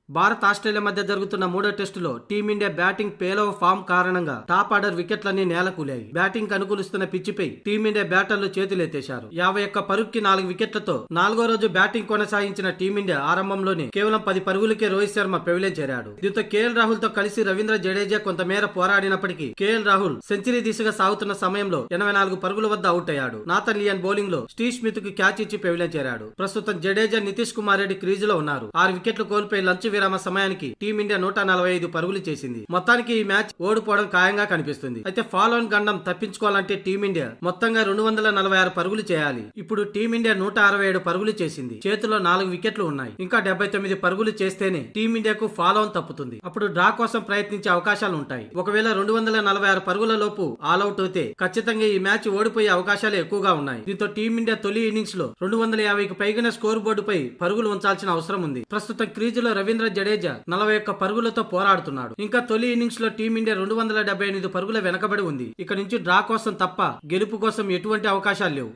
Bharat Australia మధ్య జరుగుతున్న మూడో టెస్టులో టీమిండియా బ్యాటింగ్ పేలవ ఫామ్ కారణంగా టాప్ ఆర్డర్ వికెట్లన్నీ నేలకూలాయి. బ్యాటింగ్ అనుకూలిస్తున్న పిచ్చిపై టీమిండియా బ్యాటర్లు చేతులెత్తేశారు. 51 పరుగుకి 4 వికెట్లతో 4గో రోజు బ్యాటింగ్ కొనసాగించిన టీమిండియా ఆరంభంలోనే కేవలం 10 పరుగులకే రోహిత్ శర్మ పెవిలియన్ చేరాడు. దీంతో కేఎల్ రాహుల్ తో కలిసి రవీంద్ర జడేజా కొంతమేర పోరాడినప్పటికీ కేఎల్ రాహుల్ సెంచరీ దిశగా సాగుతున్న సమయంలో 84 పరుగుల వద్ద అవుట్ అయ్యాడు. నాథన్ లియన్ బౌలింగ్ లో స్టీవ్ స్మిత్ కు క్యాచ్ ఇచ్చి పెవిలియన్ చేరాడు. ప్రస్తుతం జడేజా, నితీష్ కుమార్ రెడ్డి క్రీజులో ఉన్నారు. 6 వికెట్లు కోల్పోయి లంచ్ విరామ సమయానికి టీమిండియా 145 పరుగులు చేసింది. మొత్తానికి ఈ మ్యాచ్ ఓడిపోవడం ఖాయంగా కనిపిస్తుంది. అయితే ఫాలో ఆన్ గండం తప్పించుకోవాలంటే టీమిండియా మొత్తంగా 246 పరుగులు చేయాలి. ఇప్పుడు టీమిండియా 167 పరుగులు చేసింది. చేతిలో 4 వికెట్లు ఉన్నాయి. ఇంకా 79 పరుగులు చేస్తేనే టీమిండియాకు ఫాలో ఆన్ తప్పుతుంది. అప్పుడు డ్రా కోసం ప్రయత్నించే అవకాశాలు ఉంటాయి. ఒకవేళ 246 పరుగుల లోపు ఆల్అౌట్ అయితే ఖచ్చితంగా ఈ మ్యాచ్ ఓడిపోయే అవకాశాలు ఎక్కువగా ఉన్నాయి. దీంతో టీమిండియా తొలి ఇన్నింగ్స్ లో 250కి పైగా స్కోర్ బోర్డుపై పరుగులు ఉంచాల్సిన అవసరం ఉంది. ప్రస్తుతం క్రీజులో రవీంద్ర జడేజా 41 పరుగులతో పోరాడుతున్నాడు. ఇంకా తొలి ఇన్నింగ్స్ లో టీమిండియా 278 పరుగుల వెనకబడి ఉంది. ఇక నుంచి డ్రా కోసం తప్ప గెలుపు కోసం ఎటువంటి అవకాశాలు లేవు.